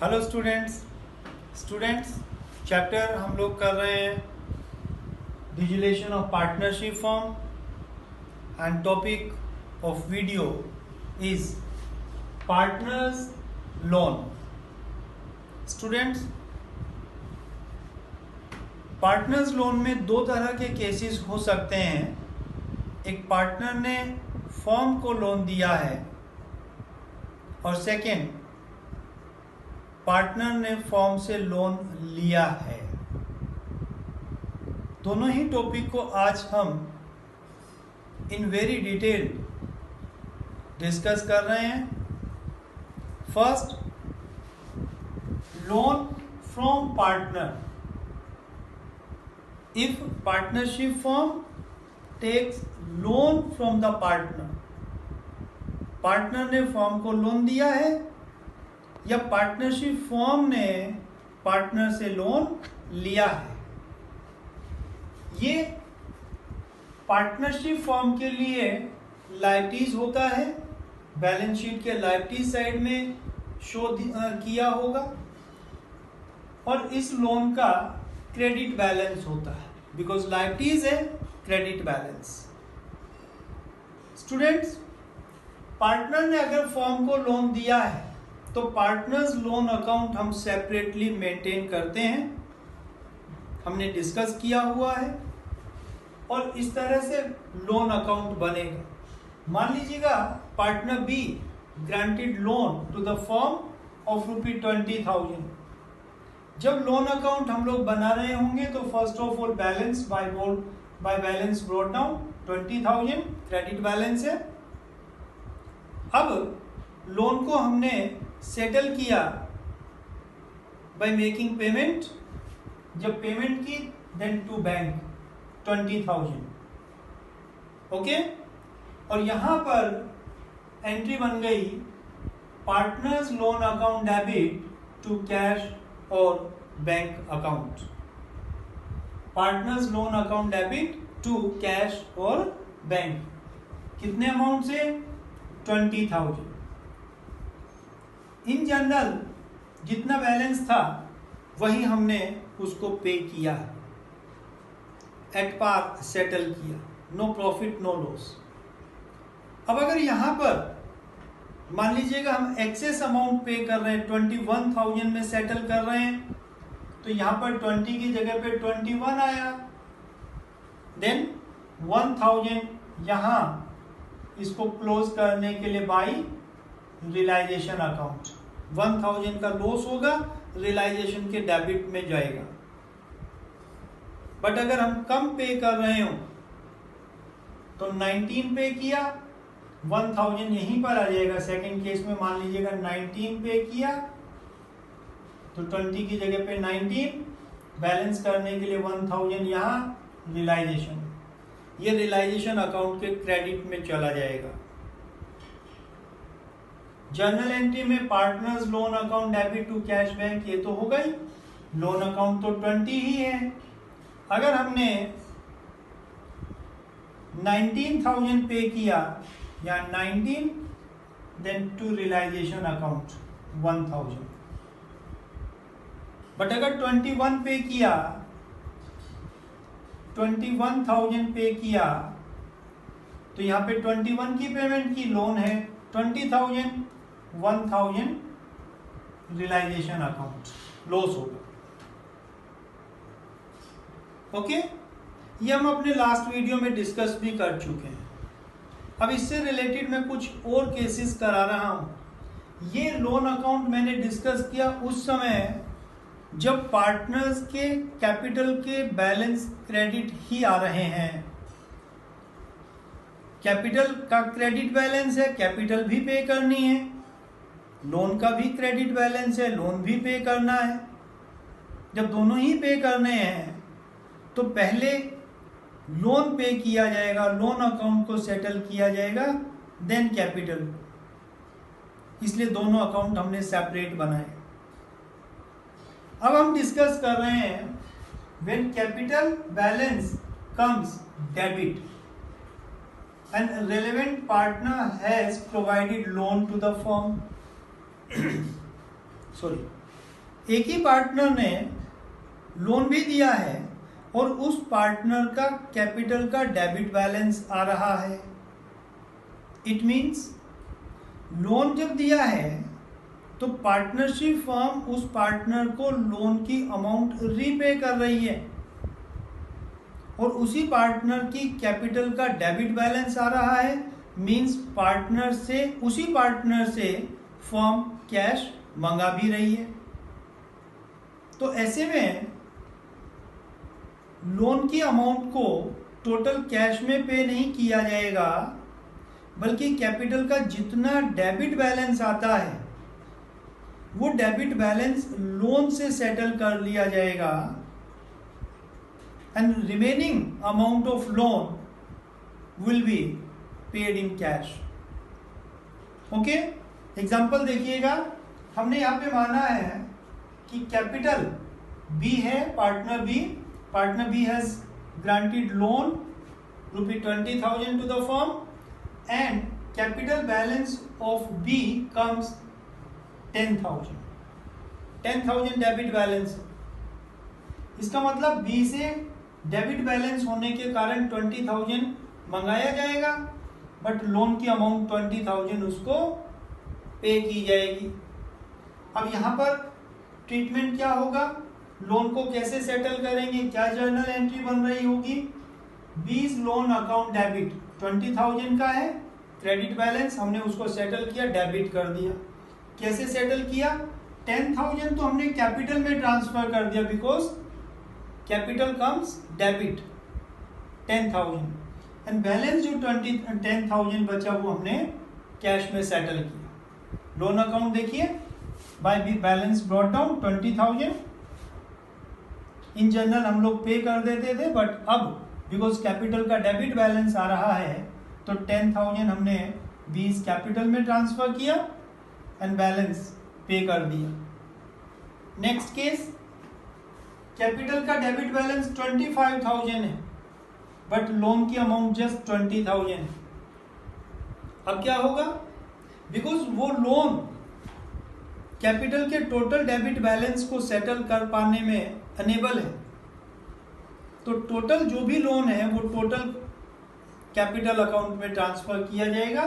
Hello students chapter हम लोग कर रहे हैं dissolution of partnership firm and topic of video is partners loan. Students, partners loan में दो तरह के केसेस हो सकते हैं। एक पार्टनर ने फर्म को लोन दिया है और सेकंड पार्टनर ने फर्म से लोन लिया है। दोनों ही टॉपिक को आज हम इन वेरी डिटेल डिस्कस कर रहे हैं। First, loan from partner. If partnership firm takes loan from the partner, partner ने फर्म को लोन दिया है या पार्टनरशिप फर्म ने पार्टनर से लोन लिया है। ये पार्टनरशिप फर्म के लिए लायबिलिटीज होता है, बैलेंस शीट के लायबिलिटीज साइड में शो किया होगा, और इस लोन का क्रेडिट बैलेंस होता है, बिकॉज लायबिलिटीज है क्रेडिट बैलेंस। स्टूडेंट्स, पार्टनर ने अगर फर्म को लोन दिया है तो पार्टनर्स लोन अकाउंट हम सेपरेटली मेंटेन करते हैं, हमने डिस्कस किया हुआ है, और इस तरह से लोन अकाउंट बनेगा। मान लीजिएगा partner B granted loan to the firm of ₹20,000। जब लोन अकाउंट हम लोग बना रहे होंगे तो first of all balance by balance brought down 20,000 credit balance है। अब लोन को हमने सेटल किया बाय मेकिंग पेमेंट। जब पेमेंट की देन टू बैंक 20,000, ओके। और यहां पर एंट्री बन गई partners loan account debit to cash और bank account. Partners loan account debit to cash और बैंक, कितने अमाउंट से? 20,000। इन जनरल जितना बैलेंस था वही हमने उसको पे किया, एट पार सेटल किया, नो प्रॉफिट नो लॉस। अब अगर यहां पर मान लीजिएगा हम एक्सेस अमाउंट पे कर रहे हैं, 21,000 में सेटल कर रहे हैं, तो यहां पर 20 की जगह पे 21 आया, देन 1,000 यहां इसको क्लोज करने के लिए बाई रियलाइजेशन अकाउंट 1,000 का लॉस होगा, रियलाइजेशन के डेबिट में जाएगा। बट अगर हम कम पे कर रहे हो तो 19 पे किया, 1,000 यहीं पर आ जाएगा। सेकंड केस में मान लीजिएगा 19 पे किया तो 20 की जगह पे 19, बैलेंस करने के लिए 1,000 यहां रियलाइजेशन, ये रियलाइजेशन अकाउंट के क्रेडिट में चला जाएगा। जर्नल एंट्री में partners loan account debit to cash bank, ये तो हो गई। लोन अकाउंट तो 20 ही है। अगर हमने 19,000 पे किया या 19 then to realisation account 1,000, but अगर 21 पे किया, 21,000 पे किया तो यहां पे 21 की पेमेंट की, लोन है 20,000, 1,000 रियलाइजेशन अकाउंट, लॉस होगा, ओके। ये हम अपने लास्ट वीडियो में डिस्कस भी कर चुके हैं। अब इससे रिलेटेड मैं कुछ और केसेस करा रहा हूं। ये लोन अकाउंट मैंने डिस्कस किया उस समय जब पार्टनर्स के कैपिटल के बैलेंस क्रेडिट ही आ रहे हैं। कैपिटल का क्रेडिट बैलेंस है, कैपिटल भी पे करनी है, लोन का भी क्रेडिट बैलेंस है, लोन भी पे करना है। जब दोनों ही पे करने हैं तो पहले लोन पे किया जाएगा, लोन अकाउंट को सेटल किया जाएगा, देन कैपिटल। इसलिए दोनों अकाउंट हमने सेपरेट बनाए। अब हम डिस्कस कर रहे हैं when capital balance comes debit and relevant partner has provided loan to the firm sorry एक ही पार्टनर ने लोन भी दिया है और उस पार्टनर का कैपिटल का डेबिट बैलेंस आ रहा है। इट मीन्स लोन जब दिया है तो पार्टनरशिप फर्म उस पार्टनर को लोन की अमाउंट रीपे कर रही है और उसी पार्टनर की कैपिटल का डेबिट बैलेंस आ रहा है। मीन्स उसी पार्टनर से फर्म कैश मंगा भी रही है। तो ऐसे में लोन की अमाउंट को टोटल कैश में पे नहीं किया जाएगा, बल्कि कैपिटल का जितना डेबिट बैलेंस आता है वो डेबिट बैलेंस लोन से सेटल कर लिया जाएगा and remaining amount of loan will be paid in cash. Okay, example देखिएगा। हमने यहाँ पे माना है कि कैपिटल बी है, partner B has granted loan ₹20,000 to the firm and capital balance of B comes 10,000 debit balance. इसका मतलब B से डेबिट बैलेंस होने के कारण 20,000 मंगाया जाएगा, बट लोन की अमाउंट 20,000 उसको पे की जाएगी। अब यहाँ पर ट्रीटमेंट क्या होगा, लोन को कैसे सेटल करेंगे, क्या जर्नल एंट्री बन रही होगी। बीज लोन अकाउंट डेबिट 20,000 का है क्रेडिट बैलेंस, हमने उसको सेटल किया, डेबिट कर दिया। कैसे सेटल किया, 10,000 तो हमने कैपिटल में ट्रांसफर कर दिया, because capital comes debit 10,000 and balance जो 10,000 बचा वो हमने कैश में सेटल किया। लोन अकाउंट देखिए, bye balance brought down 20,000। In general हम लोग पे कर देते थे, बट अब बिकॉज कैपिटल का डेबिट बैलेंस आ रहा है तो 10,000 हमने 20 कैपिटल में ट्रांसफर किया एंड बैलेंस पे कर दिया। नेक्स्ट केस, कैपिटल का डेबिट बैलेंस 25,000 है, बट लोन की अमाउंट जस्ट 20,000 है। अब क्या होगा, बिकॉज वो लोन कैपिटल के टोटल डेबिट बैलेंस को सेटल कर पाने में अनेबल है, तो टोटल जो भी लोन है वो टोटल कैपिटल अकाउंट में ट्रांसफर किया जाएगा।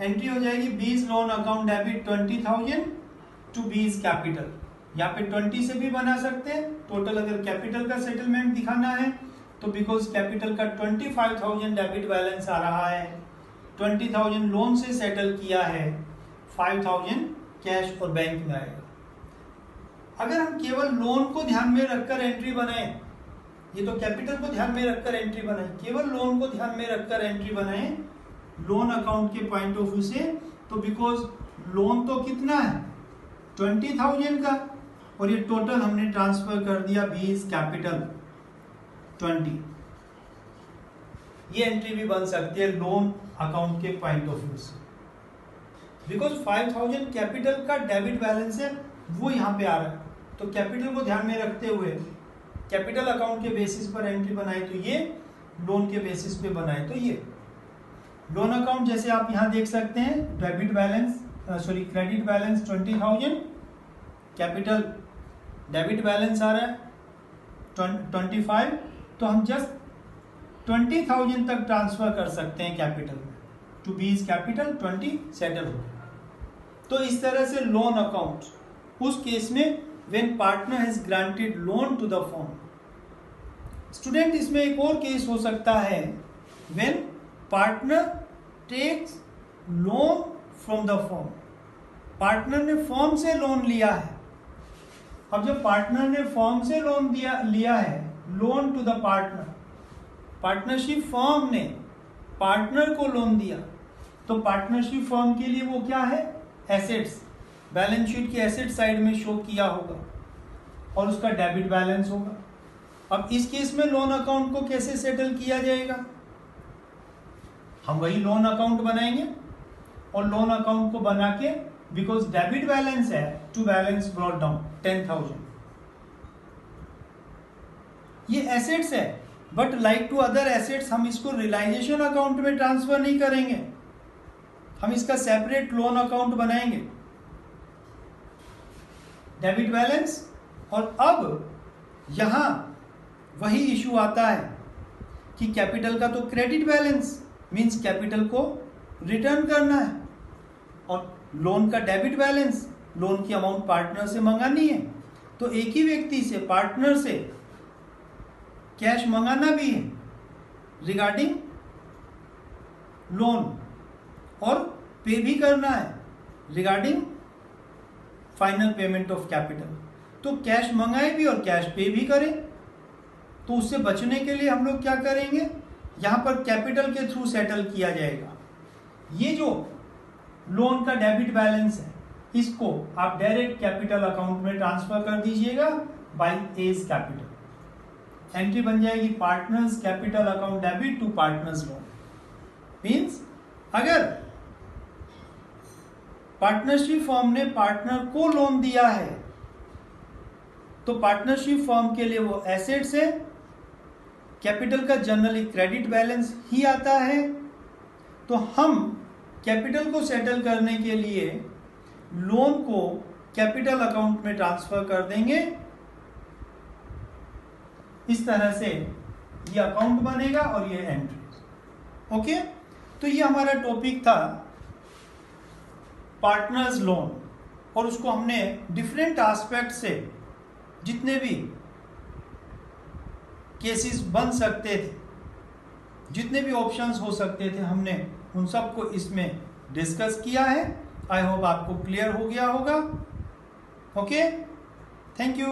एंट्री हो जाएगी B's loan account debit 20,000 to B's capital. यहाँ पे 20 से भी बना सकते हैं टोटल, अगर कैपिटल का सेटलमेंट दिखाना है तो बिकॉज कैपिटल का 25,000 डेबिट बैलेंस आ रहा है, 20,000 लोन से सेटल किया है, 5,000 कैश और बैंक में आएगा। अगर हम केवल लोन को ध्यान में रखकर एंट्री बनाएं, ये तो कैपिटल को ध्यान में रखकर एंट्री बनाएं, केवल लोन को ध्यान में रखकर एंट्री बनाएं लोन अकाउंट के पॉइंट ऑफ व्यू से, तो बिकॉज लोन तो कितना है 20,000 का और ये टोटल हमने ट्रांसफर कर दिया 20 कैपिटल 20, ये एंट्री भी बन सकती है लोन अकाउंट के पॉइंट ऑफ व्यू से। बिकॉज 5,000 कैपिटल का डेबिट बैलेंस है वो यहाँ पे आ रहा है, तो कैपिटल को ध्यान में रखते हुए कैपिटल अकाउंट के बेसिस पर एंट्री बनाए तो ये, लोन के बेसिस पे बनाए तो ये। लोन अकाउंट जैसे आप यहाँ देख सकते हैं, debit balance credit balance 20,000, capital debit balance आ रहा है 25, तो हम जस्ट 20,000 तक ट्रांसफर कर सकते हैं कैपिटल में, टू बीज कैपिटल 20 सेटल हो। तो इस तरह से लोन अकाउंट उस केस में when partner has granted loan to the firm. Student, इसमें एक और केस हो सकता है when partner takes loan from the firm. Partner ने फर्म से लोन लिया है, अब जब पार्टनर ने फर्म से लोन लिया है, loan to the partner, partnership firm ने पार्टनर को लोन दिया, तो पार्टनरशिप फर्म के लिए वो क्या है, एसेट्स, बैलेंस शीट की एसेट साइड में शो किया होगा और उसका डेबिट बैलेंस होगा। अब इस केस में लोन अकाउंट को कैसे सेटल किया जाएगा, हम वही लोन अकाउंट बनाएंगे और लोन अकाउंट को बना के, बिकॉज डेबिट बैलेंस है, टू बैलेंस ब्रॉट डाउन 10,000, ये एसेट्स है, but like to other assets हम इसको रियलाइजेशन अकाउंट में ट्रांसफर नहीं करेंगे, हम इसका सेपरेट लोन अकाउंट बनाएंगे। Debit balance. और अब यहां वही इशू आता है कि कैपिटल का तो क्रेडिट बैलेंस मींस कैपिटल को रिटर्न करना है, और लोन का डेबिट बैलेंस, लोन की अमाउंट पार्टनर से मंगानी है। तो एक ही व्यक्ति से, पार्टनर से कैश मंगाना भी है रिगार्डिंग लोन, और पे भी करना है regarding final payment of capital. तो कैश मंगाए भी और कैश पे भी करें। तो उससे बचने के लिए हम लोग क्या करेंगे, यहां पर कैपिटल के थ्रू सेटल किया जाएगा। ये जो लोन का डेबिट बैलेंस है, इसको आप डायरेक्ट कैपिटल अकाउंट में ट्रांसफर कर दीजिएगा बाय एज कैपिटल। एंट्री बन जाएगी partners capital account debit to partners loan. Means अगर पार्टनरशिप फर्म ने पार्टनर को लोन दिया है तो पार्टनरशिप फर्म के लिए वो एसेट्स है, कैपिटल का जनरली क्रेडिट बैलेंस ही आता है। तो हम कैपिटल को सेटल करने के लिए लोन को कैपिटल अकाउंट में ट्रांसफर कर देंगे। इस तरह से ये अकाउंट बनेगा और ये एंट्री। ओके, तो ये हमारा टॉपिक था पार्टनर्स लोन, और उसको हमने डिफरेंट एस्पेक्ट से जितने भी केसेस बन सकते थे, जितने भी ऑप्शंस हो सकते थे, हमने उन सबको इसमें डिस्कस किया है। आई होप आपको क्लियर हो गया होगा। Okay, thank you.